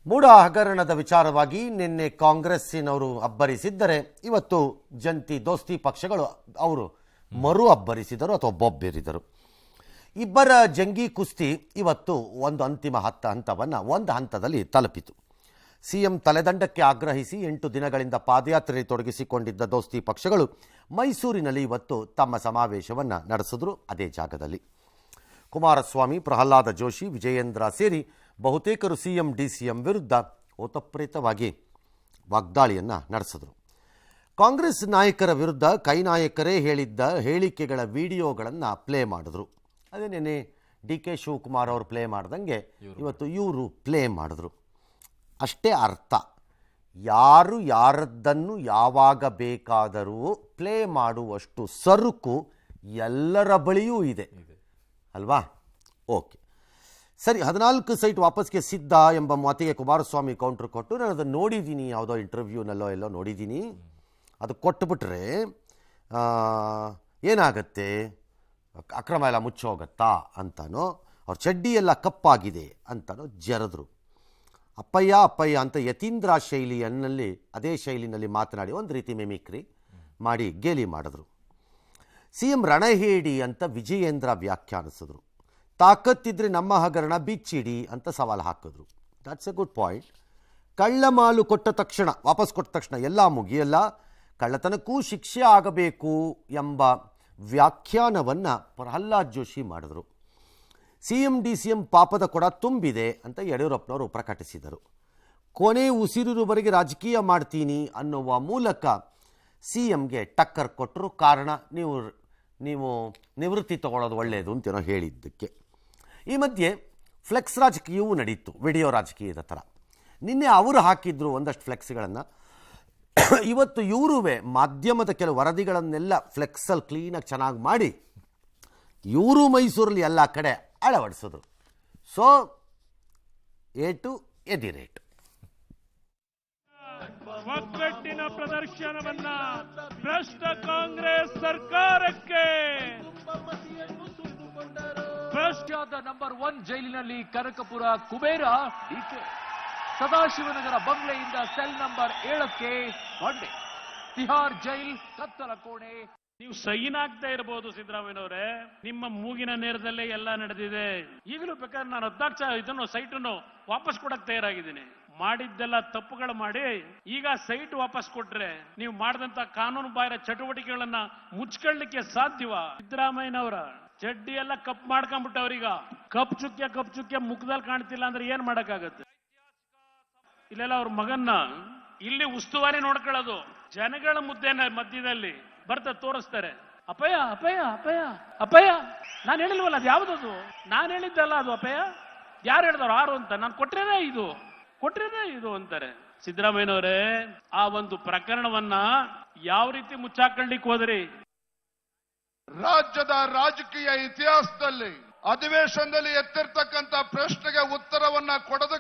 ಮೂಡ ಹಗರಣದ ವಿಚಾರವಾಗಿ ನಿನ್ನೆ ಕಾಂಗ್ರೆಸ್ಸಿನವರು ಅಬ್ಬರಿಸಿದ್ದರೆ ಇವತ್ತು ಜಂಟಿ ದೋಸ್ತಿ ಪಕ್ಷಗಳು ಅವರು ಮರು ಅಬ್ಬರಿಸಿದರು ಅಥವಾ ಬೊಬ್ಬೇರಿದರು. ಇಬ್ಬರ ಜಂಗಿ ಕುಸ್ತಿ ಇವತ್ತು ಒಂದು ಅಂತಿಮ ಒಂದು ಹಂತದಲ್ಲಿ ತಲುಪಿತು. ಸಿಎಂ ತಲೆದಂಡಕ್ಕೆ ಆಗ್ರಹಿಸಿ 8 ದಿನಗಳಿಂದ ಪಾದಯಾತ್ರೆಯಲ್ಲಿ ತೊಡಗಿಸಿಕೊಂಡಿದ್ದ ದೋಸ್ತಿ ಪಕ್ಷಗಳು ಮೈಸೂರಿನಲ್ಲಿ ಇವತ್ತು ತಮ್ಮ ಸಮಾವೇಶವನ್ನು ನಡೆಸಿದ್ರು. ಅದೇ ಜಾಗದಲ್ಲಿ ಕುಮಾರಸ್ವಾಮಿ, ಪ್ರಹ್ಲಾದ ಜೋಶಿ, ವಿಜಯೇಂದ್ರ ಸೇರಿ ಬಹುತೇಕರು ಸಿಎಂ ಡಿಸಿಎಂ ವಿರುದ್ಧ ಓತಪ್ರೇತವಾಗಿ ವಾಗ್ದಾಳಿಯನ್ನು ನಡೆಸಿದರು. ಕಾಂಗ್ರೆಸ್ ನಾಯಕರ ವಿರುದ್ಧ ಕೈ ನಾಯಕರೇ ಹೇಳಿದ್ದ ಹೇಳಿಕೆಗಳ ವಿಡಿಯೋಗಳನ್ನು ಪ್ಲೇ ಮಾಡಿದ್ರು. ಅದೇ ನೆನೆ ಡಿ ಕೆ ಶಿವಕುಮಾರ್ ಅವರು ಪ್ಲೇ ಮಾಡ್ದಂಗೆ ಇವತ್ತು ಇವರು ಪ್ಲೇ ಮಾಡಿದ್ರು. ಅಷ್ಟೇ ಅರ್ಥ. ಯಾರು ಯಾರದ್ದನ್ನು ಯಾವಾಗ ಬೇಕಾದರೂ ಪ್ಲೇ ಮಾಡುವಷ್ಟು ಸರುಕು ಎಲ್ಲರ ಬಳಿಯೂ ಇದೆ ಅಲ್ವಾ? ಓಕೆ, ಸರಿ. 14 ಸೈಟ್ ವಾಪಸ್ಗೆ ಸಿದ್ಧ ಎಂಬ ಮಾತಿಗೆ ಕುಮಾರಸ್ವಾಮಿ ಕೌಂಟ್ರ್ ಕೊಟ್ಟು, ನಾನು ಅದನ್ನು ನೋಡಿದ್ದೀನಿ, ಯಾವುದೋ ಇಂಟರ್ವ್ಯೂನಲ್ಲೋ ಎಲ್ಲೋ ನೋಡಿದ್ದೀನಿ, ಅದು ಕೊಟ್ಟುಬಿಟ್ರೆ ಏನಾಗತ್ತೆ, ಅಕ್ರಮ ಎಲ್ಲ ಮುಚ್ಚೋಗತ್ತಾ ಅಂತಾನೋ, ಅವ್ರ ಚಡ್ಡಿ ಎಲ್ಲ ಕಪ್ಪಾಗಿದೆ ಅಂತಾನೋ ಜರದ್ರು. ಅಪ್ಪಯ್ಯ ಅಂತ ಯತೀಂದ್ರ ಶೈಲಿಯಲ್ಲಿ ಅದೇ ಶೈಲಿನಲ್ಲಿ ಮಾತನಾಡಿ ಒಂದು ರೀತಿ ಮಿಮಿಕ್ರಿ ಮಾಡಿ ಗೇಲಿ ಮಾಡಿದ್ರು. ಸಿಎಂ ರಣಹೇಡಿ ಅಂತ ವಿಜಯೇಂದ್ರ ವ್ಯಾಖ್ಯಾನಿಸಿದ್ರು. ತಾಕತ್ತಿದ್ರೆ ನಮ್ಮ ಹಗರಣ ಬಿಚ್ಚಿಡಿ ಅಂತ ಸವಾಲು ಹಾಕಿದ್ರು. That's a good point. ಕಳ್ಳಮಾಲು ವಾಪಸ್ ಕೊಟ್ಟ ತಕ್ಷಣ ಎಲ್ಲ ಮುಗಿಯಲ್ಲ, ಕಳ್ಳತನಕ್ಕೂ ಶಿಕ್ಷೆ ಆಗಬೇಕು ಎಂಬ ವ್ಯಾಖ್ಯಾನವನ್ನು ಪ್ರಹ್ಲಾದ್ ಜೋಶಿ ಮಾಡಿದ್ರು. ಸಿಎಂ ಡಿಸಿಎಂ ಪಾಪದ ಕೊಡ ತುಂಬಿದೆ ಅಂತ ಯಡಿಯೂರಪ್ಪನವರು ಪ್ರಕಟಿಸಿದರು. ಕೊನೆ ಉಸಿರಿರುವವರೆಗೆ ರಾಜಕೀಯ ಮಾಡ್ತೀನಿ ಅನ್ನುವ ಮೂಲಕ ಸಿಎಂಗೆ ಟಕ್ಕರ್ ಕೊಟ್ಟರು. ಕಾರಣ, ನೀವು ನಿವೃತ್ತಿ ತಗೊಳ್ಳೋದು ಒಳ್ಳೆಯದು ಅಂತೇನೋ ಹೇಳಿದ್ದಕ್ಕೆ. ಈ ಮಧ್ಯೆ ಫ್ಲೆಕ್ಸ್ ರಾಜಕೀಯವೂ ನಡೀತು, ವಿಡಿಯೋ ರಾಜಕೀಯದ ಥರ. ನಿನ್ನೆ ಅವರು ಹಾಕಿದ್ರು ಒಂದಷ್ಟು ಫ್ಲೆಕ್ಸ್ಗಳನ್ನು. ಇವತ್ತು ಇವರುವೇ ಮಾಧ್ಯಮದ ಕೆಲವು ವರದಿಗಳನ್ನೆಲ್ಲ ಫ್ಲೆಕ್ಸಲ್ಲಿ ಕ್ಲೀನಾಗಿ ಚೆನ್ನಾಗಿ ಮಾಡಿ ಇವರು ಮೈಸೂರಲ್ಲಿ ಎಲ್ಲ ಕಡೆ ಅಳವಡಿಸಿದ್ರು. ಸೊ ಏಟು ಎದಿರೇಟು. ಒಗ್ಗಟ್ಟಿನ ಪ್ರದರ್ಶನವನ್ನ ಭ್ರಷ್ಟ ಕಾಂಗ್ರೆಸ್ ಸರ್ಕಾರಕ್ಕೆ. ಭ್ರಷ್ಟಾದ ನಂಬರ್ 1 ಜೈಲಿನಲ್ಲಿ ಕನಕಪುರ ಕುಬೇರ ಡಿಕೆ. ಸದಾಶಿವನಗರ ಬಂಗ್ಲೆಯಿಂದ ಸೆಲ್ ನಂಬರ್ 7ಕ್ಕೆ ಬಂಡೆ. ತಿಹಾರ್ ಜೈಲ್ ಕತ್ತಲ ಕೋಣೆ. ನೀವು ಸೈನ್ ಆಗ್ತಾ ಇರಬಹುದು ಸಿದ್ದರಾಮಯ್ಯನವರೇ, ನಿಮ್ಮ ಮೂಗಿನ ನೇರದಲ್ಲೇ ಎಲ್ಲ ನಡೆದಿದೆ. ಈಗಲೂ ಬೇಕಾದ್ರೆ ನಾನು 14 ಸೈಟನ್ನು ವಾಪಸ್ ಕೊಡಕ್ ತಯಾರಾಗಿದ್ದೀನಿ. ಮಾಡಿದ್ದೆಲ್ಲ ತಪ್ಪುಗಳು ಮಾಡಿ ಈಗ ಸೈಟ್ ವಾಪಸ್ ಕೊಟ್ರೆ ನೀವು ಮಾಡಿದಂತ ಕಾನೂನು ಬಾಹಿರ ಚಟುವಟಿಕೆಗಳನ್ನ ಮುಚ್ಕೊಳ್ಳಿಕ್ಕೆ ಸಾಧ್ಯವಾ? ಸಿದ್ದರಾಮಯ್ಯನವರ ಚಡ್ಡಿ ಎಲ್ಲ ಕಪ್ ಮಾಡ್ಕೊಂಡ್ಬಿಟ್ಟವ್ರೀಗ. ಕಪ್ ಚುಕ್ಕೆ ಮುಖದಲ್ಲಿ ಕಾಣ್ತಿಲ್ಲ ಅಂದ್ರೆ ಏನ್ ಮಾಡಕ್ಕಾಗತ್ತೆ? ಇಲ್ಲೆಲ್ಲ ಅವ್ರ ಮಗನ್ನ ಇಲ್ಲಿ ಉಸ್ತುವಾರಿ ನೋಡ್ಕೊಳ್ಳೋದು, ಜನಗಳ ಮಧ್ಯದಲ್ಲಿ ಬರ್ತಾ ತೋರಿಸ್ತಾರೆ. ಅಪ್ಪಯ್ಯ ನಾನು ಹೇಳಿಲ್ವಲ್ಲ, ಅದು ಯಾವ್ದದು? ನಾನು ಹೇಳಿದ್ದಲ್ಲ ಅದು. ಅಪ್ಪಯ್ಯ ಯಾರು ಹೇಳಿದವ್ರು? 6 ಅಂತ. ನಾನು ಕೊಟ್ರೇನೆ ಇದು ಅಂತಾರೆ. ಸಿದ್ದರಾಮಯ್ಯನವರೇ, ಆ ಒಂದು ಪ್ರಕರಣವನ್ನ ಯಾವ ರೀತಿ ಮುಚ್ಚಾಕೊಳ್ಳಿಕ್ ಹೋದ್ರಿ? ರಾಜ್ಯದ ರಾಜಕೀಯ ಇತಿಹಾಸದಲ್ಲಿ ಅಧಿವೇಶನದಲ್ಲಿ ಎತ್ತಿರ್ತಕ್ಕಂಥ ಪ್ರಶ್ನೆಗೆ ಉತ್ತರವನ್ನ ಕೊಡದ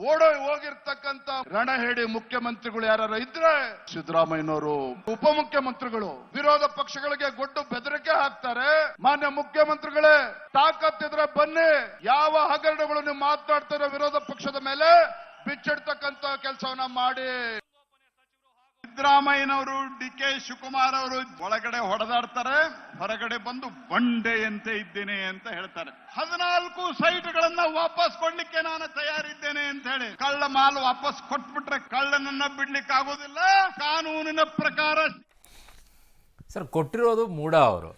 ಹೋಗಿರ್ತಕ್ಕಂಥ ರಣಹೇಡಿ ಮುಖ್ಯಮಂತ್ರಿಗಳು ಯಾರು ಇದ್ರೆ ಸಿದ್ದರಾಮಯ್ಯನವರು. ಉಪಮುಖ್ಯಮಂತ್ರಿಗಳು ವಿರೋಧ ಪಕ್ಷಗಳಿಗೆ ಗೊಡ್ಡು ಬೆದರಿಕೆ ಹಾಕ್ತಾರೆ. ಮಾನ್ಯ ಮುಖ್ಯಮಂತ್ರಿಗಳೇ, ತಾಕತ್ತಿದ್ರೆ ಬನ್ನಿ, ಯಾವ ಹಗರಣಗಳು ನೀವು ಮಾತನಾಡ್ತಾರೋ ವಿರೋಧ ಪಕ್ಷದ ಮೇಲೆ ಬಿಚ್ಚಿಡ್ತಕ್ಕಂಥ ಕೆಲಸವನ್ನ ಮಾಡಿ. ಸಿದ್ದರಾಮಯ್ಯನವರು, ಡಿ ಕೆ ಶಿವಕುಮಾರ್ ಅವರು ಒಳಗಡೆ ಹೊಡೆದಾಡ್ತಾರೆ, ಹೊರಗಡೆ ಬಂದು ಬಂಡೆಯಂತೆ ಇದ್ದೇನೆ ಅಂತ ಹೇಳ್ತಾರೆ. 14 ಸೈಟ್ಗಳನ್ನ ವಾಪಸ್ ಕೊಡ್ಲಿಕ್ಕೆ ನಾನು ತಯಾರಿದ್ದೇನೆ ಅಂತ ಹೇಳಿ ಕಳ್ಳ ಮಾಲ್ ವಾಪಸ್ ಕೊಟ್ಬಿಟ್ರೆ ಕಳ್ಳನನ್ನ ಬಿಡ್ಲಿಕ್ಕೆ ಆಗೋದಿಲ್ಲ. ಕಾನೂನಿನ ಪ್ರಕಾರ ಸರ್ ಕೊಟ್ಟಿರೋದು ಮೂಡ ಅವರು.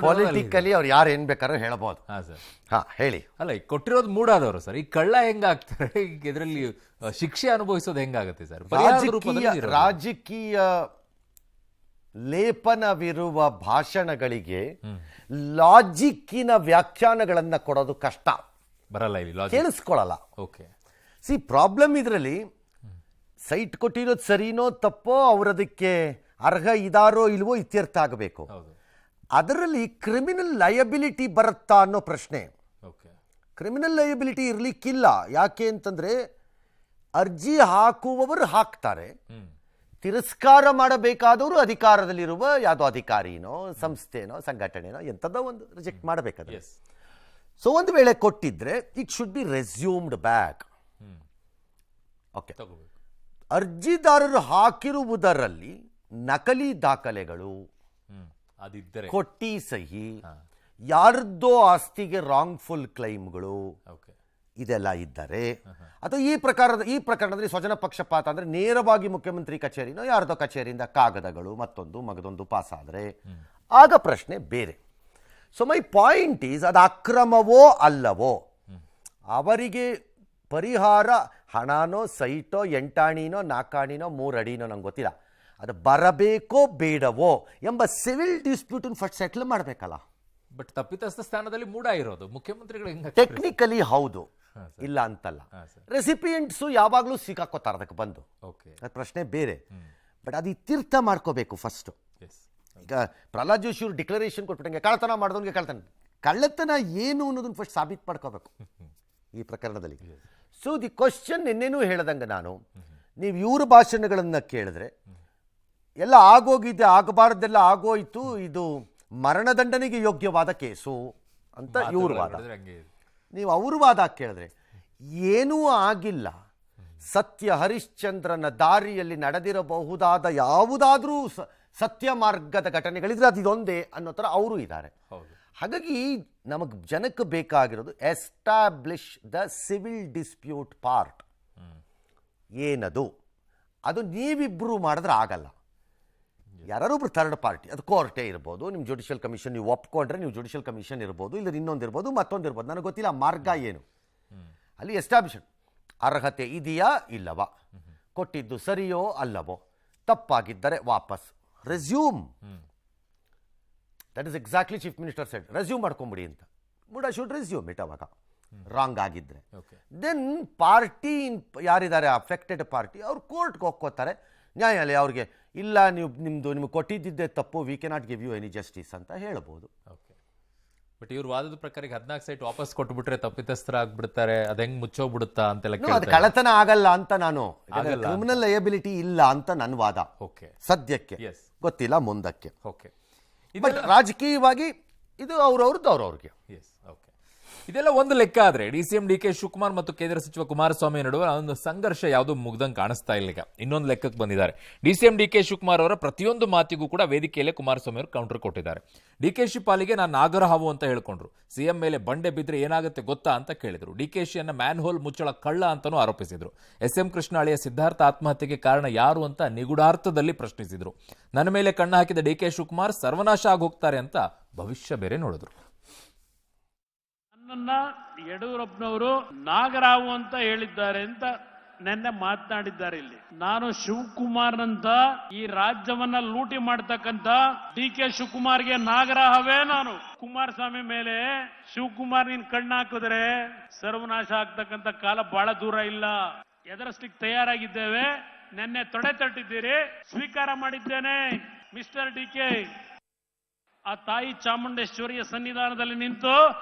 ಪೊಲಿಟಿಕಲಿ ಅವ್ರು ಯಾರು ಏನ್ ಬೇಕಾದ್ರೂ ಹೇಳ್ಬೋದು. ಹೇಳಿ. ಅಲ್ಲ, ಈಗ ಕೊಟ್ಟಿರೋದು ಮೂಡಾದವರು ಸರ್. ಈ ಕಳ್ಳ ಹೆಂಗಾಗ್ತಾರೆ, ಈಗ ಇದರಲ್ಲಿ ಶಿಕ್ಷೆ ಅನುಭವಿಸೋದು ಹೆಂಗಾಗತ್ತೆ ಸರ್? ರಾಜಕೀಯ ಲೇಪನವಿರುವ ಭಾಷಣಗಳಿಗೆ ಲಾಜಿಕ್ಕಿನ ವ್ಯಾಖ್ಯಾನಗಳನ್ನ ಕೊಡೋದು ಕಷ್ಟ, ಬರಲ್ಲ, ಇಲ್ಲಿ ಕೇಳಿಸ್ಕೊಳ್ಳಲ್ಲ. ಓಕೆ, ಪ್ರಾಬ್ಲಮ್ ಇದರಲ್ಲಿ ಸೈಟ್ ಕೊಟ್ಟಿರೋದು ಸರಿನೋ ತಪ್ಪೋ, ಅವರದಕ್ಕೆ ಅರ್ಹ ಇದಾರೋ ಇಲ್ವೋ ಇತ್ಯರ್ಥ ಆಗಬೇಕು. ಅದರಲ್ಲಿ ಕ್ರಿಮಿನಲ್ ಲಯಬಿಲಿಟಿ ಬರುತ್ತಾ ಅನ್ನೋ ಪ್ರಶ್ನೆ. ಕ್ರಿಮಿನಲ್ ಲಯಬಿಲಿಟಿ ಇರಲಿಕ್ಕಿಲ್ಲ. ಯಾಕೆ ಅಂತಂದ್ರೆ ಅರ್ಜಿ ಹಾಕುವವರು ಹಾಕ್ತಾರೆ, ತಿರಸ್ಕಾರ ಮಾಡಬೇಕಾದವರು ಅಧಿಕಾರದಲ್ಲಿರುವ ಯಾವುದೋ ಅಧಿಕಾರಿನೋ ಸಂಸ್ಥೆನೋ ಸಂಘಟನೆನೋ ಎಂಥದ್ದೋ ಒಂದು ರಿಜೆಕ್ಟ್ ಮಾಡಬೇಕಾದ್ರೆ. ಸೊ ಒಂದು ವೇಳೆ ಕೊಟ್ಟಿದ್ರೆ it should be resumed back. Okay, ತಗೋಬೇಕು. ಅರ್ಜಿದಾರರು ಹಾಕಿರುವುದರಲ್ಲಿ ನಕಲಿ ದಾಖಲೆಗಳು, ಅದಿದ್ದರೆ ಕೊಟ್ಟಿ ಸಹಿ, ಯಾರದ್ದೋ ಆಸ್ತಿಗೆ ರಾಂಗ್ಫುಲ್ ಕ್ಲೈಮ್ಗಳು ಓಕೆ. ಇದೆಲ್ಲ ಇದ್ದರೆ, ಅಥವಾ ಈ ಪ್ರಕರಣದಲ್ಲಿ ಸ್ವಜನ ಪಕ್ಷಪಾತ ಅಂದರೆ ನೇರವಾಗಿ ಮುಖ್ಯಮಂತ್ರಿ ಕಚೇರಿನೋ ಯಾರ್ದೋ ಕಚೇರಿಯಿಂದ ಕಾಗದಗಳು ಮಗದೊಂದು ಪಾಸ್ ಆದರೆ ಆಗ ಪ್ರಶ್ನೆ ಬೇರೆ. ಸೊ ಮೈ ಪಾಯಿಂಟ್ ಈಸ್, ಅದು ಅಕ್ರಮವೋ ಅಲ್ಲವೋ, ಅವರಿಗೆ ಪರಿಹಾರ ಹಣನೋ ಸೈಟೋ 8 ಆಣಿನೋ 4 ಆಣಿನೋ 3 ಅಡಿನೋ ನಂಗೆ ಗೊತ್ತಿಲ್ಲ, ಅದು ಬರಬೇಕೋ ಬೇಡವೋ ಎಂಬ ಸಿವಿಲ್ ಡಿಸ್ಪ್ಯೂಟನ್ನು ಫಸ್ಟ್ ಸೆಟ್ಲ್ ಮಾಡಬೇಕಲ್ಲ. ಬಟ್ ತಪ್ಪಿತಸ್ಥ ಸ್ಥಾನದಲ್ಲಿ ಮೂಡ ಇರೋದು ಮುಖ್ಯಮಂತ್ರಿಗಳು ಹೆಂಗ? ಟೆಕ್ನಿಕಲಿ ಹೌದು, ಇಲ್ಲ ಅಂತಲ್ಲ. ರೆಸಿಪಿಯೆಂಟ್ಸು ಯಾವಾಗಲೂ ಸಿಕ್ಕಾಕೋತಾರೆ ಅದಕ್ಕೆ ಬಂದು, ಅದು ಪ್ರಶ್ನೆ ಬೇರೆ. ಬಟ್ ಅದು ಇತ್ಯರ್ಥ ಮಾಡ್ಕೋಬೇಕು ಫಸ್ಟು. ಈಗ ಪ್ರಹ್ಲಾದ್ ಜೋಶಿ ಅವರು ಡಿಕ್ಲರೇಷನ್ ಕೊಟ್ಬಿಟ್ಟಂಗೆ ಕಳ್ಳತನ ಮಾಡಿದವನಿಗೆ ಕಳ್ಳತನ ಏನು ಅನ್ನೋದನ್ನ ಫಸ್ಟ್ ಸಾಬೀತು ಮಾಡ್ಕೋಬೇಕು ಈ ಪ್ರಕರಣದಲ್ಲಿ. ಸೊ ದಿ ಕ್ವಶನ್ ನಿನ್ನೇನೂ ಹೇಳ್ದಂಗೆ ನಾನು, ನೀವು ಇವ್ರ ಭಾಷಣಗಳನ್ನು ಕೇಳಿದ್ರೆ ಎಲ್ಲ ಆಗೋಗಿದೆ, ಆಗಬಾರ್ದೆಲ್ಲ ಆಗೋಯ್ತು, ಇದು ಮರಣದಂಡನೆಗೆ ಯೋಗ್ಯವಾದ ಕೇಸು ಅಂತ ಇವ್ರ ವಾದ. ನೀವು ಅವ್ರ ವಾದ ಕೇಳಿದ್ರೆ ಏನೂ ಆಗಿಲ್ಲ, ಸತ್ಯ ಹರಿಶ್ಚಂದ್ರನ ದಾರಿಯಲ್ಲಿ ನಡೆದಿರಬಹುದಾದ ಯಾವುದಾದ್ರೂ ಸತ್ಯ ಮಾರ್ಗದ ಘಟನೆಗಳಿದ್ರೆ ಅದು ಇದೊಂದೇ ಅನ್ನೋ ಥರ ಅವರು ಇದ್ದಾರೆ. ಹಾಗಾಗಿ ನಮಗೆ ಜನಕ್ಕೆ ಬೇಕಾಗಿರೋದು establish the civil dispute part. ಏನದು? ಅದು ನೀವಿಬ್ಬರು ಮಾಡಿದ್ರೆ ಆಗಲ್ಲ, ಯಾರೊಬ್ರು ಥರ್ಡ್ ಪಾರ್ಟಿ, ಅದು ಕೋರ್ಟೇ ಇರ್ಬೋದು, ನಿಮ್ಮ ಜುಡಿಷಿಯಲ್ ಕಮಿಷನ್ ನೀವು ಒಪ್ಕೊಂಡ್ರೆ ನೀವು ಜುಡಿಷಿಯಲ್ ಕಮಿಷನ್ ಇರ್ಬೋದು, ಇಲ್ಲ ಇನ್ನೊಂದು ಇರ್ಬೋದು, ಮತ್ತೊಂದು ಇರ್ಬೋದು, ನನಗೆ ಗೊತ್ತಿಲ್ಲ ಮಾರ್ಗ ಏನು. ಅಲ್ಲಿ ಎಸ್ಟಾಬ್ಲಿಷ್ ಅರ್ಹತೆ ಇದೆಯಾ ಇಲ್ಲವಾ, ಕೊಟ್ಟಿದ್ದು ಸರಿಯೋ ಅಲ್ಲವೋ, ತಪ್ಪಾಗಿದ್ದರೆ ವಾಪಸ್ resume. That is exactly chief minister said, resume ಮಾಡ್ಕೊಂಬಿಡಿ ಅಂತ. ಬುಡ ಶುಡ್ ರೆಸ್ಯೂಮ್ ಇಟ್ ಅವಾಗ ರಾಂಗ್ ಆಗಿದ್ದರೆ. ದೆನ್ ಪಾರ್ಟಿ ಯಾರಿದ್ದಾರೆ ಅಫೆಕ್ಟೆಡ್ ಪಾರ್ಟಿ ಅವ್ರು ಕೋರ್ಟ್ಗೆ ಹೋಗ್ಕೋತಾರೆ, ನ್ಯಾಯಾಲಯ ಅವ್ರಿಗೆ ಇಲ್ಲ ನಿಮ್ಗೆ ಕೊಟ್ಟಿದ್ದಿದ್ದೇ ತಪ್ಪು, we can not give you any justice ಅಂತ ಹೇಳ್ಬೋದು. ಬಟ್ ಇವ್ರ ವಾದದ ಪ್ರಕಾರ 14 ಸೈಟ್ ವಾಪಸ್ ಕೊಟ್ಬಿಟ್ರೆ ತಪ್ಪಿತಸ್ಥರ ಆಗ್ಬಿಡ್ತಾರೆ, ಅದ್ ಹೆಂಗ್ ಮುಚ್ಚೋಗ್ಬಿಡುತ್ತಾ ಅಂತೆಲ್ಲ. ಅದು ಕಳ್ಳತನ ಆಗಲ್ಲ ಅಂತ ನಾನು, ಕ್ರಿಮಿನಲ್ ಲಯಬಿಲಿಟಿ ಇಲ್ಲ ಅಂತ ನನ್ನ ವಾದ ಸದ್ಯಕ್ಕೆ. ಗೊತ್ತಿಲ್ಲ ಮುಂದಕ್ಕೆ. ಬಟ್ ರಾಜಕೀಯವಾಗಿ ಇದು ಅವ್ರವ್ರಿಗೆ. ಇದೆಲ್ಲ ಒಂದು ಲೆಕ್ಕ ಆದ್ರೆ DCM DK ಶಿವಕುಮಾರ್ ಮತ್ತು ಕೇಂದ್ರ ಸಚಿವ ಕುಮಾರಸ್ವಾಮಿ ನಡುವೆ ಒಂದು ಸಂಘರ್ಷ ಯಾವುದು ಮುಗ್ದಂಗೆ ಕಾಣಿಸ್ತಾ ಇಲ್ಲ. ಈಗ ಇನ್ನೊಂದು ಲೆಕ್ಕಕ್ಕೆ ಬಂದಿದ್ದಾರೆ. DCM DK ಶಿವಕುಮಾರ್ ಅವರ ಪ್ರತಿಯೊಂದು ಮಾತಿಗೂ ಕೂಡ ವೇದಿಕೆಯಲ್ಲೇ ಕುಮಾರಸ್ವಾಮಿ ಅವರು ಕೌಂಟರ್ ಕೊಟ್ಟಿದ್ದಾರೆ. DKಶಿ ಪಾಲಿಗೆ ನಾನು ನಾಗರಹಾವು ಅಂತ ಹೇಳ್ಕೊಂಡ್ರು, ಸಿಎಂ ಮೇಲೆ ಬಂಡೆ ಬಿದ್ರೆ ಏನಾಗುತ್ತೆ ಗೊತ್ತಾ ಅಂತ ಕೇಳಿದ್ರು. DKಶಿಯನ್ನ ಮ್ಯಾನ್ ಹೋಲ್ ಮುಚ್ಚಳ ಕಳ್ಳ ಅಂತಾನೂ ಆರೋಪಿಸಿದ್ರು. SM ಕೃಷ್ಣ ಅಳಿಯ ಸಿದ್ಧಾರ್ಥ ಆತ್ಮಹತ್ಯೆಗೆ ಕಾರಣ ಯಾರು ಅಂತ ನಿಗೂಢಾರ್ಥದಲ್ಲಿ ಪ್ರಶ್ನಿಸಿದ್ರು. ನನ್ನ ಮೇಲೆ ಕಣ್ಣು ಹಾಕಿದ DK ಶಿವಕುಮಾರ್ ಸರ್ವನಾಶ ಆಗೋಗ್ತಾರೆ ಅಂತ ಭವಿಷ್ಯ ಬೇರೆ ನೋಡಿದ್ರು. ನನ್ನನ್ನ ಯಡಿಯೂರಪ್ಪನವರು ನಾಗರಾವು ಅಂತ ಹೇಳಿದ್ದಾರೆ ಅಂತ ನೆನ್ನೆ ಮಾತನಾಡಿದ್ದಾರೆ. ಇಲ್ಲಿ ನಾನು ಶಿವಕುಮಾರ್ನಂತ ಈ ರಾಜ್ಯವನ್ನ ಲೂಟಿ ಮಾಡ್ತಕ್ಕಂತ DK ಶಿವಕುಮಾರ್ಗೆ ನಾಗರಾಹವೇ ನಾನು. ಕುಮಾರಸ್ವಾಮಿ ಮೇಲೆ ಶಿವಕುಮಾರ್ ನೀನ್ ಕಣ್ಣು ಹಾಕಿದ್ರೆ ಸರ್ವನಾಶ ಆಗ್ತಕ್ಕಂತ ಕಾಲ ಬಹಳ ದೂರ ಇಲ್ಲ, ಎದುರಿಸ್ಲಿಕ್ಕೆ ತಯಾರಾಗಿದ್ದೇವೆ. ನೆನ್ನೆ ತೊಡೆ ತಟ್ಟಿದ್ದೀರಿ, ಸ್ವೀಕಾರ ಮಾಡಿದ್ದೇನೆ. ಮಿಸ್ಟರ್ DK, ಆ ತಾಯಿ ಚಾಮುಂಡೇಶ್ವರಿಯ ಸನ್ನಿಧಾನದಲ್ಲಿ ನಿಂತು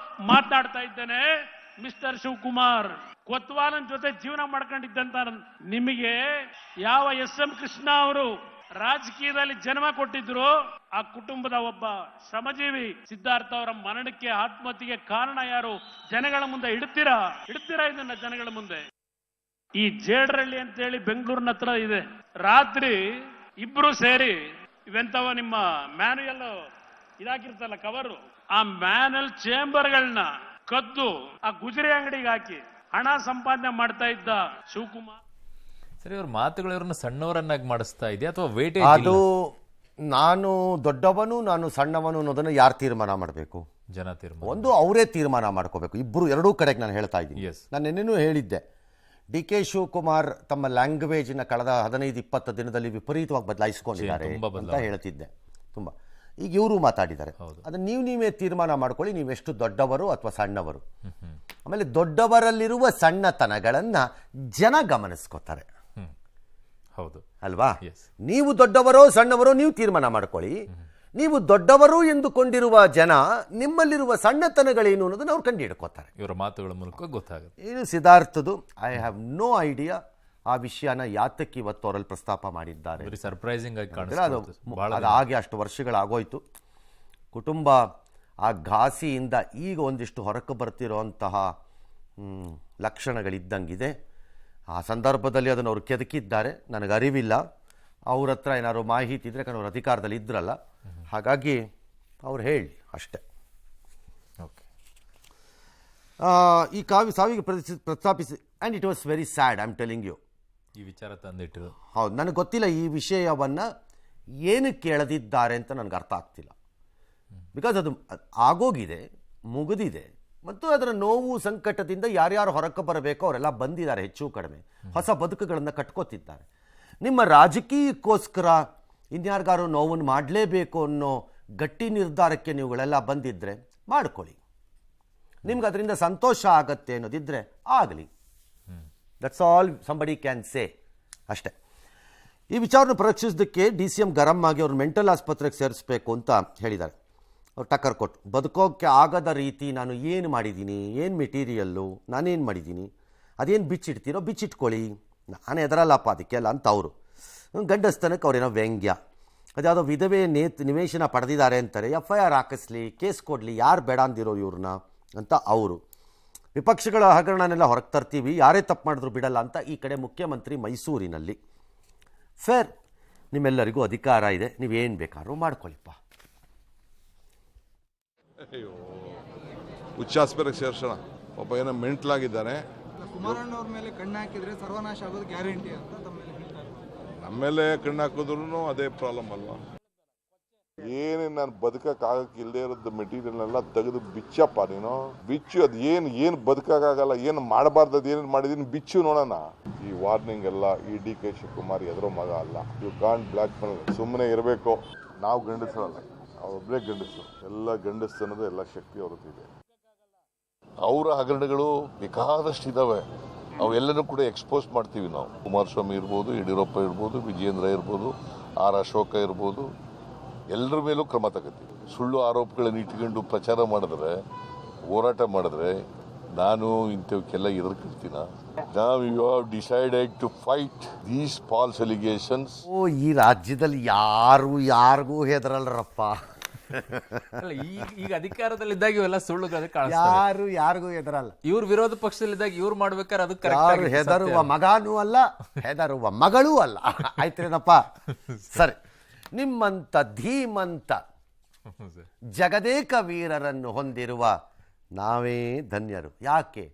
ಮಾತನಾಡ್ತಾ ಇದ್ದೇನೆ. ಮಿಸ್ಟರ್ ಶಿವಕುಮಾರ್, ಕೊತ್ವಾಲನ್ ಜೊತೆ ಜೀವನ ಮಾಡ್ಕೊಂಡಿದ್ದಂತ ನಿಮಗೆ ಯಾವ SM ಕೃಷ್ಣ ಅವರು ರಾಜಕೀಯದಲ್ಲಿ ಜನ್ಮ ಕೊಟ್ಟಿದ್ರು, ಆ ಕುಟುಂಬದ ಒಬ್ಬ ಶ್ರಮಜೀವಿ ಸಿದ್ಧಾರ್ಥ ಅವರ ಮರಣಕ್ಕೆ ಆತ್ಮಹತ್ಯೆಗೆ ಕಾರಣ ಯಾರು ಜನಗಳ ಮುಂದೆ ಇಡ್ತೀರಾ ಇದನ್ನ ಜನಗಳ ಮುಂದೆ? ಈ ಜೇಡ್ರಳ್ಳಿ ಅಂತ ಹೇಳಿ ಬೆಂಗಳೂರಿನ ಹತ್ರ ಇದೆ. ರಾತ್ರಿ ಇಬ್ರು ಸೇರಿ ಇವೆಂತವ ನಿಮ್ಮ ಮ್ಯಾನ್ಯಲ್ ಇದಾಕಿರ್ತಲ್ಲ ಕವರು, ಆ ಮ್ಯಾನಲ್ ಚೇಂಬರ್ಗಳನ್ನ ಕದ್ದು ಆ ಗುಜರಿ ಅಂಗಡಿಗೆ ಹಾಕಿ ಹಣ ಸಂಪಾದನೆ ಮಾಡ್ತಾ ಇದ್ದ ಶಿವಕುಮಾರ್. ಸರಿ, ಅವ್ರ ಮಾತುಗಳು ಇವ್ರನ್ನ ಸಣ್ಣವರನ್ನಾಗಿ ಮಾಡಿಸ್ತಾ ಇದೆಯಾ ಅಥವಾ ವೇಟೇಜ್? ಅದು ನಾನು ದೊಡ್ಡವನು ನಾನು ಸಣ್ಣವನು ಅನ್ನೋದನ್ನ ಯಾರು ತೀರ್ಮಾನ ಮಾಡಬೇಕು? ಜನ ತೀರ್ಮಾನ. ಒಂದು ಅವರೇ ತೀರ್ಮಾನ ಮಾಡ್ಕೋಬೇಕು. ಇಬ್ರು ಎರಡೂ ಕಡೆಗೆ ನಾನು ಹೇಳ್ತಾ ಇದ್ದೀನಿ. ನಾನು ನಿನ್ನೆನೂ ಹೇಳಿದ್ದೆ, DK ಶಿವಕುಮಾರ್ ತಮ್ಮ ಲ್ಯಾಂಗ್ವೇಜ್ನ ಕಳೆದ 15-20 ದಿನದಲ್ಲಿ ವಿಪರೀತವಾಗಿ ಬದಲಾಯಿಸಿಕೊಂಡಿದ್ದಾರೆ ಅಂತ ಹೇಳ್ತಿದ್ದೆ ತುಂಬ. ಈಗ ಇವರು ಮಾತಾಡಿದ್ದಾರೆ. ಅದನ್ನ ನೀವೇ ತೀರ್ಮಾನ ಮಾಡ್ಕೊಳ್ಳಿ, ನೀವೆಷ್ಟು ದೊಡ್ಡವರು ಅಥವಾ ಸಣ್ಣವರು. ಆಮೇಲೆ ದೊಡ್ಡವರಲ್ಲಿರುವ ಸಣ್ಣತನಗಳನ್ನ ಜನ ಗಮನಿಸ್ಕೋತಾರೆ, ಹೌದು ಅಲ್ವಾ? ನೀವು ದೊಡ್ಡವರೋ ಸಣ್ಣವರೋ ನೀವು ತೀರ್ಮಾನ ಮಾಡ್ಕೊಳ್ಳಿ. ನೀವು ದೊಡ್ಡವರು ಎಂದುಕೊಂಡಿರುವ ಜನ ನಿಮ್ಮಲ್ಲಿರುವ ಸಣ್ಣತನಗಳೇನು ಅನ್ನೋದನ್ನ ಅವ್ರು ಕಂಡು ಹಿಡ್ಕೋತಾರೆ. ಇವರ ಮಾತುಗಳ ಮೂಲಕ ಗೊತ್ತಾಗುತ್ತೆ. ಇದು ಸಿದ್ಧಾರ್ಥದು ಐ ಹ್ಯಾವ್ ನೋ ಐಡಿಯಾ ಆ ವಿಷಯನ ಯಾತಕ್ಕೆ ಇವತ್ತು ಅವರಲ್ಲಿ ಪ್ರಸ್ತಾಪ ಮಾಡಿದ್ದಾರೆ. ಸರ್ಪ್ರೈಸಿಂಗ್ ಆಗಿ ಅದು ಹಾಗೆ ಅಷ್ಟು ವರ್ಷಗಳಾಗೋಯ್ತು. ಕುಟುಂಬ ಆ ಘಾಸಿಯಿಂದ ಈಗ ಒಂದಿಷ್ಟು ಹೊರಕ್ಕೆ ಬರ್ತಿರೋಂತಹ ಲಕ್ಷಣಗಳಿದ್ದಂಗಿದೆ. ಆ ಸಂದರ್ಭದಲ್ಲಿ ಅದನ್ನು ಅವರು ಕೆದಕಿದ್ದಾರೆ, ನನಗೆ ಅರಿವಿಲ್ಲ. ಅವ್ರ ಹತ್ರ ಏನಾದ್ರು ಮಾಹಿತಿ ಇದ್ದರೆ, ಯಾಕಂದ್ರೆ ಅವ್ರು ಅಧಿಕಾರದಲ್ಲಿ ಇದ್ರಲ್ಲ, ಹಾಗಾಗಿ ಅವ್ರು ಹೇಳಿ ಅಷ್ಟೇ. ಓಕೆ. ಈ ಸಾವಿಗೆ ಪ್ರಸ್ತಾಪಿಸಿ, and it was very sad, I am telling you. ಈ ವಿಚಾರ ತಂದಿಟ್ಟಿರು. ಹೌದು, ನನಗೆ ಗೊತ್ತಿಲ್ಲ ಈ ವಿಷಯವನ್ನು ಏನಕ್ಕೆ ಕೇಳದಿದ್ದಾರೆ ಅಂತ ನನಗೆ ಅರ್ಥ ಆಗ್ತಿಲ್ಲ. ಬಿಕಾಸ್ ಅದು ಆಗೋಗಿದೆ, ಮುಗಿದಿದೆ, ಮತ್ತು ಅದರ ನೋವು ಸಂಕಟದಿಂದ ಯಾರ್ಯಾರು ಹೊರಕ್ಕೆ ಬರಬೇಕೋ ಅವರೆಲ್ಲ ಬಂದಿದ್ದಾರೆ, ಹೆಚ್ಚು ಕಡಿಮೆ ಹೊಸ ಬದುಕುಗಳನ್ನು ಕಟ್ಕೋತಿದ್ದಾರೆ. ನಿಮ್ಮ ರಾಜಕೀಯಕ್ಕೋಸ್ಕರ ಇನ್ಯಾರಿಗಾರು ನೋವನ್ನು ಮಾಡಲೇಬೇಕು ಅನ್ನೋ ಗಟ್ಟಿ ನಿರ್ಧಾರಕ್ಕೆ ನೀವುಗಳೆಲ್ಲ ಬಂದಿದ್ದರೆ ಮಾಡ್ಕೊಳ್ಳಿ. ನಿಮ್ಗೆ ಅದರಿಂದ ಸಂತೋಷ ಆಗತ್ತೆ ಅನ್ನೋದಿದ್ದರೆ ಆಗಲಿ. That's all somebody can say, ಅಷ್ಟೇ. ಈ ವಿಚಾರವನ್ನು ಪರೀಕ್ಷಿಸೋದಕ್ಕೆ DCM ಗರಂ ಆಗಿ ಅವ್ರು ಮೆಂಟಲ್ ಆಸ್ಪತ್ರೆಗೆ ಸೇರಿಸ್ಬೇಕು ಅಂತ ಹೇಳಿದ್ದಾರೆ. ಅವ್ರು ಟಕ್ಕರ್ ಕೊಟ್ಟು, ಬದುಕೋಕ್ಕೆ ಆಗದ ರೀತಿ ನಾನು ಏನು ಮಾಡಿದ್ದೀನಿ, ಏನು ಮೆಟೀರಿಯಲ್ಲು, ನಾನೇನು ಮಾಡಿದ್ದೀನಿ, ಅದೇನು ಬಿಚ್ಚಿಡ್ತೀರೋ ಬಿಚ್ಚಿಟ್ಕೊಳ್ಳಿ, ನಾನು ಎದರಲ್ಲಪ್ಪ ಅದಕ್ಕೆಲ್ಲ ಅಂತ ಅವರು. ಗಂಡಸ್ತನಕ್ಕೆ ಅವ್ರೇನೋ ವ್ಯಂಗ್ಯ, ಅದ್ಯಾವುದೋ ವಿಧವೆ ನಿವೇಶನ ಪಡೆದಿದ್ದಾರೆ ಅಂತಾರೆ, FIR ಹಾಕಿಸ್ಲಿ, ಕೇಸ್ ಕೊಡಲಿ, ಯಾರು ಬೇಡ ಅಂದಿರೋ ಇವ್ರನ್ನ ಅಂತ ಅವರು. ವಿಪಕ್ಷಗಳ ಹಗರಣನೆಲ್ಲ ಹೊರಗೆ ತರ್ತೀವಿ, ಯಾರೇ ತಪ್ಪು ಮಾಡಿದ್ರು ಬಿಡಲ್ಲ ಅಂತ ಈ ಕಡೆ ಮುಖ್ಯಮಂತ್ರಿ ಮೈಸೂರಿನಲ್ಲಿ. ಫೇರ್, ನಿಮ್ಮೆಲ್ಲರಿಗೂ ಅಧಿಕಾರ ಇದೆ, ನೀವೇನು ಬೇಕಾದ್ರೂ ಮಾಡ್ಕೊಳ್ಳಿಪ್ಪ. ಅಯ್ಯೋ, ಹುಚ್ಚಾಸ್ಪತ್ರೆಗೆ ಸೇರ್ಸೋಣ, ಪಾಪ ಏನೋ ಮೆಂಟ್ಲಾಗಿದ್ದಾನೆ. ಕುಮಾರಣ್ಣವ್ರ ಮೇಲೆ ಕಣ್ಣು ಹಾಕಿದ್ರೆ ಸರ್ವನಾಶ ಆಗೋದು ಗ್ಯಾರಂಟಿ ಅಂತ ತಮ್ಮೇಲೆ ಹೇಳ್ತಾರೆ. ನಮ್ಮ ಮೇಲೆ ಕಣ್ಣು ಹಾಕಿದ್ರು ಅದೇ ಪ್ರಾಬ್ಲಮ್ ಅಲ್ವಾ? ಏನೇನು ನಾನು ಬದುಕಕ್ಕಾಗಕ್ಕೆ ಇಲ್ಲದೆ ಇರೋದು ಮೆಟೀರಿಯಲ್ನೆಲ್ಲ ತೆಗೆದು ಬಿಚ್ಚಪ್ಪ ನೀನು, ಬಿಚ್ಚು. ಅದು ಏನು ಬದುಕಕ್ಕಾಗಲ್ಲ, ಏನು ಮಾಡಬಾರ್ದು, ಏನೇನು ಮಾಡಿದೀನಿ ಬಿಚ್ಚು ನೋಡೋಣ. ಈ ವಾರ್ನಿಂಗ್ ಎಲ್ಲ ಈ DK ಶಿವಕುಮಾರ್ ಎದುರೋ ಮಗ ಅಲ್ಲ. ಯು ಕಾಂಟ್ ಬ್ಲ್ಯಾಕ್ ಮೇಲ್. ಸುಮ್ಮನೆ ಇರಬೇಕು. ನಾವು ಗಂಡಸರಲ್ಲ, ಅವರೊಬ್ಬರೇ ಗಂಡಸರು. ಎಲ್ಲ ಗಂಡಸ್ತನದ ಎಲ್ಲ ಶಕ್ತಿ ಅವ್ರದ್ದಿದೆ. ಅವರ ಹಗರಣಗಳು ಬೇಕಾದಷ್ಟು ಇದ್ದಾವೆ, ಅವೆಲ್ಲನೂ ಕೂಡ ಎಕ್ಸ್ಪೋಸ್ ಮಾಡ್ತೀವಿ ನಾವು. ಕುಮಾರಸ್ವಾಮಿ ಇರ್ಬೋದು, ಯಡಿಯೂರಪ್ಪ ಇರ್ಬೋದು, ವಿಜಯೇಂದ್ರ ಇರ್ಬೋದು, ಅಶೋಕ ಇರ್ಬೋದು, ಎಲ್ಲರ ಮೇಲೂ ಕ್ರಮ ತಗೋತೀವಿ. ಸುಳ್ಳು ಆರೋಪಗಳನ್ನು ಇಟ್ಕೊಂಡು ಪ್ರಚಾರ ಮಾಡಿದ್ರೆ, ಹೋರಾಟ ಮಾಡಿದ್ರೆ ನಾನು ಇಂಥವಕ್ಕೆಲ್ಲ ಎದುರ್ಕೊಳ್ತೀನ? ನಾವು you have decided to fight these false allegations. ಈ ರಾಜ್ಯದಲ್ಲಿ ಯಾರಿಗೂ ಹೆದರಲ್ರಪ್ಪ. ಈಗ ಅಧಿಕಾರದಲ್ಲಿದ್ದಾಗ ಇವೆಲ್ಲ ಸುಳ್ಳುಗಳು ಕಾಣಿಸ್ತಾರೆ. ಯಾರಿಗೂ ಹೆದರಲ್ಲ. ಇವ್ರ ವಿರೋಧ ಪಕ್ಷದಲ್ಲಿದ್ದಾಗ ಇವ್ರು ಮಾಡ್ಬೇಕಾದ್ರೆ ಅದು ಯಾರು ಹೆದರುವ ಮಗನೂ ಅಲ್ಲ, ಹೆದರುವ ಮಗಳೂ ಅಲ್ಲ. ಆಯ್ತೇನಪ್ಪ? ಸರಿ, ನಿಮ್ಮಂಥ ಧೀಮಂತ ಜಗದೇಕ ವೀರರನ್ನು ಹೊಂದಿರುವ ನಾವೇ ಧನ್ಯರು. ಯಾಕೆ?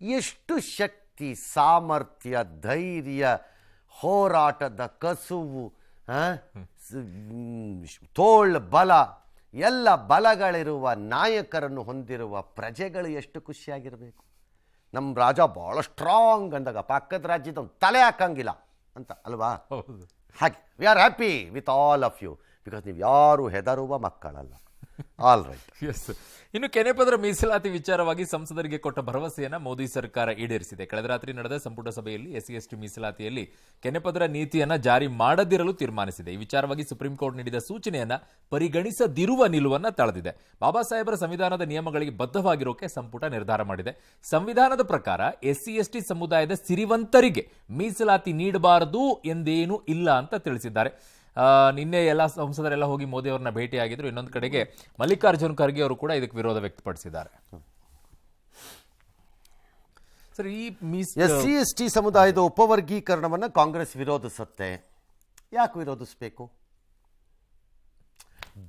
ಎಷ್ಟು ಶಕ್ತಿ, ಸಾಮರ್ಥ್ಯ, ಧೈರ್ಯ, ಹೋರಾಟದ ಕಸುವು, ತೋಳ್ ಬಲ, ಎಲ್ಲ ಬಲಗಳಿರುವ ನಾಯಕರನ್ನು ಹೊಂದಿರುವ ಪ್ರಜೆಗಳು ಎಷ್ಟು ಖುಷಿಯಾಗಿರಬೇಕು. ನಮ್ಮ ರಾಜ ಭಾಳ ಸ್ಟ್ರಾಂಗ್ ಅಂದಾಗ ಪಕ್ಕದ ರಾಜ್ಯದ ತಲೆ ಹಾಕಂಗಿಲ್ಲ ಅಂತ ಅಲ್ವಾ? ಹಾಗೆ we are happy with all of you, because ನೀವು ಯಾರು ಹೆದರುವ ಮಕ್ಕಳಲ್ಲ. All right. ಎಸ್. ಇನ್ನು ಕೆನೆಪದರ ಮೀಸಲಾತಿ ವಿಚಾರವಾಗಿ ಸಂಸದರಿಗೆ ಕೊಟ್ಟ ಭರವಸೆಯನ್ನ ಮೋದಿ ಸರ್ಕಾರ ಈಡೇರಿಸಿದೆ. ಕಳೆದ ರಾತ್ರಿ ನಡೆದ ಸಂಪುಟ ಸಭೆಯಲ್ಲಿ SC/ST ಮೀಸಲಾತಿಯಲ್ಲಿ ಕೆನೆಪದರ ನೀತಿಯನ್ನ ಜಾರಿ ಮಾಡದಿರಲು ತೀರ್ಮಾನಿಸಿದೆ. ಈ ವಿಚಾರವಾಗಿ ಸುಪ್ರೀಂ ಕೋರ್ಟ್ ನೀಡಿದ ಸೂಚನೆಯನ್ನ ಪರಿಗಣಿಸದಿರುವ ನಿಲುವನ್ನ ತಳೆದಿದೆ. ಬಾಬಾ ಸಾಹೇಬರ ಸಂವಿಧಾನದ ನಿಯಮಗಳಿಗೆ ಬದ್ಧವಾಗಿರೋಕೆ ಸಂಪುಟ ನಿರ್ಧಾರ ಮಾಡಿದೆ. ಸಂವಿಧಾನದ ಪ್ರಕಾರ SC/ST ಸಮುದಾಯದ ಸಿರಿವಂತರಿಗೆ ಮೀಸಲಾತಿ ನೀಡಬಾರದು ಎಂದೇನೂ ಇಲ್ಲ ಅಂತ ತಿಳಿಸಿದ್ದಾರೆ. ನಿನ್ನೆ ಎಲ್ಲ ಸಂಸದರೆಲ್ಲ ಹೋಗಿ ಮೋದಿ ಅವರನ್ನ ಭೇಟಿಯಾಗಿದ್ರು. ಇನ್ನೊಂದು ಕಡೆಗೆ ಮಲ್ಲಿಕಾರ್ಜುನ್ ಖರ್ಗೆ ಅವರು ಕೂಡ ಇದಕ್ಕೆ ವಿರೋಧ ವ್ಯಕ್ತಪಡಿಸಿದ್ದಾರೆ. ಸರ್, ಈ SC/ST ಸಮುದಾಯದ ಉಪವರ್ಗೀಕರಣವನ್ನು ಕಾಂಗ್ರೆಸ್ ವಿರೋಧಿಸುತ್ತೆ. ಯಾಕೆ ವಿರೋಧಿಸಬೇಕು?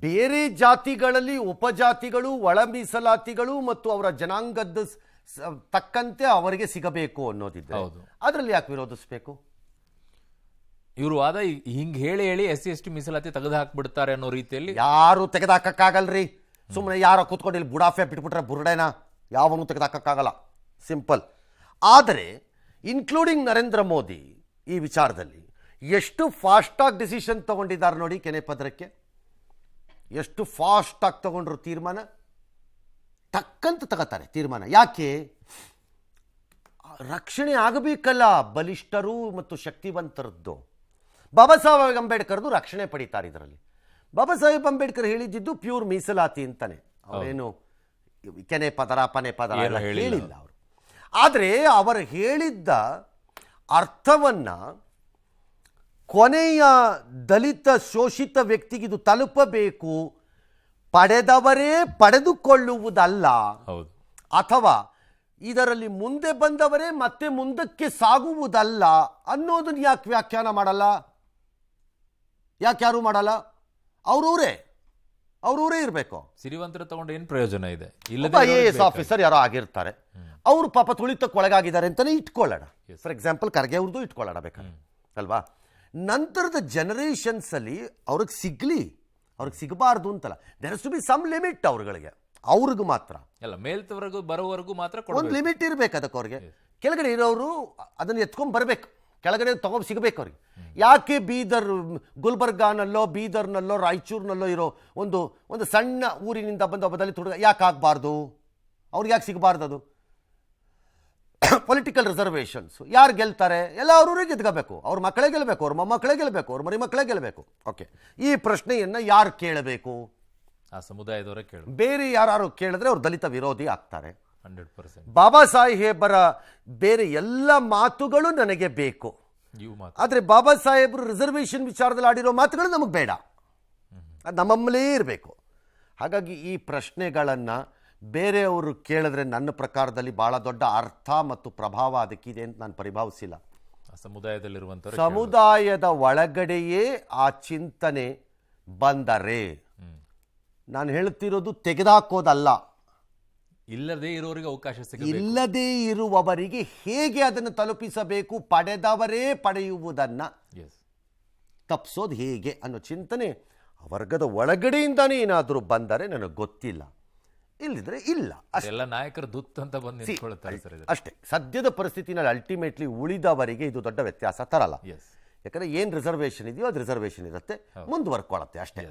ಬೇರೆ ಜಾತಿಗಳಲ್ಲಿ ಉಪಜಾತಿಗಳು, ಒಳ ಮೀಸಲಾತಿಗಳು ಮತ್ತು ಅವರ ಜನಾಂಗದ ತಕ್ಕಂತೆ ಅವರಿಗೆ ಸಿಗಬೇಕು ಅನ್ನೋದಿದೆ. ಅದರಲ್ಲಿ ಯಾಕೆ ವಿರೋಧಿಸಬೇಕು? ಇವರು ವಾದ ಹಿಂಗ್ ಹೇಳಿ SC/ST ಮೀಸಲಾತಿ ತೆಗೆದು ಹಾಕ್ಬಿಡ್ತಾರೆ ಅನ್ನೋ ರೀತಿಯಲ್ಲಿ. ಯಾರು ತೆಗೆದಾಕಕ್ಕಾಗಲ್ರಿ. ಸುಮ್ಮನೆ ಯಾರೋ ಕೂತ್ಕೊಂಡು ಇಲ್ಲಿ ಬುಡಾಫೆ ಬಿಟ್ಬಿಟ್ರೆ ಬುರುಡೆನ ಯಾವನು ತೆಗೆದಾಕಕ್ಕಾಗಲ್ಲ. ಸಿಂಪಲ್. ಆದರೆ ಇನ್ಕ್ಲೂಡಿಂಗ್ ನರೇಂದ್ರ ಮೋದಿ ಈ ವಿಚಾರದಲ್ಲಿ ಎಷ್ಟು ಫಾಸ್ಟಾಗಿ ಡಿಸಿಷನ್ ತಗೊಂಡಿದ್ದಾರೆ ನೋಡಿ. ಕೆನೆಪದರಕ್ಕೆ ಎಷ್ಟು ಫಾಸ್ಟಾಗಿ ತಗೊಂಡ್ರು ತೀರ್ಮಾನ. ತಕ್ಕಂತ ತಗೋತಾರೆ ತೀರ್ಮಾನ. ಯಾಕೆ? ರಕ್ಷಣೆ ಆಗಬೇಕಲ್ಲ ಬಲಿಷ್ಠರು ಮತ್ತು ಶಕ್ತಿವಂತರದ್ದು. ಬಾಬಾ ಸಾಹೇಬ್ ಅಂಬೇಡ್ಕರ್ದು ರಕ್ಷಣೆ ಪಡಿತಾರೆ ಇದರಲ್ಲಿ. ಬಾಬಾ ಸಾಹೇಬ್ ಅಂಬೇಡ್ಕರ್ ಹೇಳಿದ್ದು ಪ್ಯೂರ್ ಮೀಸಲಾತಿ ಅಂತಾನೆ. ಅವರೇನು ಕೆನೆ ಪದರ ಪನೆ ಪದರ ಎಲ್ಲ ಹೇಳಿಲ್ಲ ಅವರು. ಆದರೆ ಅವರು ಹೇಳಿದ್ದ ಅರ್ಥವನ್ನ ಕೊನೆಯ ದಲಿತ ಶೋಷಿತ ವ್ಯಕ್ತಿಗಿದು ತಲುಪಬೇಕು, ಪಡೆದವರೇ ಪಡೆದುಕೊಳ್ಳುವುದಲ್ಲ, ಅಥವಾ ಇದರಲ್ಲಿ ಮುಂದೆ ಬಂದವರೇ ಮತ್ತೆ ಮುಂದಕ್ಕೆ ಸಾಗುವುದಲ್ಲ ಅನ್ನೋದನ್ನ ಯಾಕೆ ವ್ಯಾಖ್ಯಾನ ಮಾಡಲ್ಲ? ಯಾಕೆ ಯಾರು ಮಾಡಲ್ಲ? ಅವ್ರವರೇ ಇರಬೇಕು. ಸಿರಿವಂತರ ತಗೊಂಡು ಏನ್ ಪ್ರಯೋಜನ ಇದೆ? IAS ಆಫೀಸರ್ ಯಾರೋ ಆಗಿರ್ತಾರೆ, ಅವರು ಪಾಪ ತುಳಿತಕ್ಕೊಳಗಾಗಿದ್ದಾರೆ ಅಂತಾನೆ ಇಟ್ಕೊಳ್ಳೋಣ. ಫಾರ್ ಎಕ್ಸಾಂಪಲ್ ಖರ್ಗೆ ಅವ್ರದ್ದು ಇಟ್ಕೊಳ್ಳೋಣ ಬೇಕಾದ್ರೆ, ಅಲ್ವಾ? ನಂತರದ ಜನರೇಷನ್ಸ್ ಅಲ್ಲಿ ಅವ್ರಿಗೆ ಸಿಗಬಾರ್ದು ಅಂತಲ್ಲ, there has to be some limit ಅವ್ರಿಗೆ ಮಾತ್ರ ಅಲ್ಲ, ಮೇಲ್ತವರೆಗೂ ಬರೋವರೆಗೂ ಮಾತ್ರ ಒಂದು ಲಿಮಿಟ್ ಇರಬೇಕು ಅದಕ್ಕೆ. ಅವ್ರಿಗೆ ಕೆಳಗಡೆ ಇರೋರು ಅದನ್ನು ಎತ್ಕೊಂಡ್ ಬರಬೇಕು, ಕೆಳಗಡೆ ತಗೊಂಡು ಸಿಗಬೇಕು ಅವ್ರಿಗೆ. ಯಾಕೆ ಗುಲ್ಬರ್ಗಾನಲ್ಲೋ ಬೀದರ್ನಲ್ಲೋ ರಾಯಚೂರಿನಲ್ಲೋ ಇರೋ ಒಂದು ಸಣ್ಣ ಊರಿನಿಂದ ಬಂದ ಒಬ್ಬ ದಲಿತ ಹುಡುಗ ಯಾಕೆ ಆಗಬಾರ್ದು? ಅವ್ರಿಗೆ ಯಾಕೆ ಸಿಗಬಾರ್ದು? ಅದು ಪೊಲಿಟಿಕಲ್ ರಿಸರ್ವೇಷನ್ಸ್. ಯಾರು ಗೆಲ್ತಾರೆ? ಎಲ್ಲ ಅವ್ರವ್ರಿಗೆ ಗೆದ್ಕೋಬೇಕು, ಅವ್ರ ಮಕ್ಕಳೇ ಗೆಲ್ಲಬೇಕು, ಅವ್ರ ಮೊಮ್ಮಕ್ಕಳೇ ಗೆಲ್ಲಬೇಕು, ಅವ್ರ ಮರಿ ಮಕ್ಕಳೇ ಗೆಲ್ಲಬೇಕು. ಓಕೆ, ಈ ಪ್ರಶ್ನೆಯನ್ನು ಯಾರು ಕೇಳಬೇಕು? ಆ ಸಮುದಾಯದವರೇ ಕೇಳು. ಬೇರೆ ಯಾರು ಕೇಳಿದ್ರೆ ಅವ್ರು ದಲಿತ ವಿರೋಧಿ ಆಗ್ತಾರೆ. 100%. ಬಾಬಾ ಸಾಹೇಬರ ಬೇರೆ ಎಲ್ಲ ಮಾತುಗಳು ನನಗೆ ಬೇಕು, ಆದರೆ ಬಾಬಾ ಸಾಹೇಬರು ರಿಸರ್ವೇಷನ್ ವಿಚಾರದಲ್ಲಿ ಆಡಿರೋ ಮಾತುಗಳು ನಮಗೆ ಬೇಡ, ಅದು ನಮ್ಮಲ್ಲೇ ಇರಬೇಕು. ಹಾಗಾಗಿ ಈ ಪ್ರಶ್ನೆಗಳನ್ನು ಬೇರೆಯವರು ಕೇಳಿದ್ರೆ ನನ್ನ ಪ್ರಕಾರದಲ್ಲಿ ಬಹಳ ದೊಡ್ಡ ಅರ್ಥ ಮತ್ತು ಪ್ರಭಾವ ಅದಕ್ಕಿದೆ ಅಂತ ನಾನು ಪರಿಭಾವಿಸಿಲ್ಲ. ಸಮುದಾಯದಲ್ಲಿರುವಂತ ಸಮುದಾಯದ ಒಳಗಡೆಯೇ ಆ ಚಿಂತನೆ ಬಂದರೆ, ನಾನು ಹೇಳ್ತಿರೋದು ತೆಗೆದುಹಾಕೋದಲ್ಲ, ಇಲ್ಲದೇ ಇರೋರಿಗೆ ಅವಕಾಶ ಸಿಗಬೇಕು. ಇಲ್ಲದೇ ಇರುವವರಿಗೆ ಹೇಗೆ ಅದನ್ನು ತಲುಪಿಸಬೇಕು, ಪಡೆದವರೇ ಪಡೆಯುವುದನ್ನು ತಪ್ಪಿಸೋದು ಹೇಗೆ ಅನ್ನೋ ಚಿಂತನೆ ವರ್ಗದ ಒಳಗಡೆಯಿಂದಾನೇ ಏನಾದರೂ ಬಂದರೆ ನನಗೆ ಗೊತ್ತಿಲ್ಲ, ಇಲ್ಲಿದ್ರೆ ಇಲ್ಲ. ಎಲ್ಲ ನಾಯಕರ ದುತ್ ಅಂತ ಬಂದು ನಿಂತ್ಕೊಳ್ತಾರೆ ಸರ್. ಅಷ್ಟೇ, ಸದ್ಯದ ಪರಿಸ್ಥಿತಿನಲ್ಲಿ ಅಲ್ಟಿಮೇಟ್ಲಿ ಉಳಿದವರಿಗೆ ಇದು ದೊಡ್ಡ ವ್ಯತ್ಯಾಸ ತರಲ್ಲ. ಯಾಕಂದ್ರೆ ಏನು ರಿಸರ್ವೇಷನ್ ಇದೆಯೋ ಅದು ರಿಸರ್ವೇಷನ್ ಇರುತ್ತೆ, ಮುಂದುವರ್ಕೊಳ್ಳುತ್ತೆ ಅಷ್ಟೇ.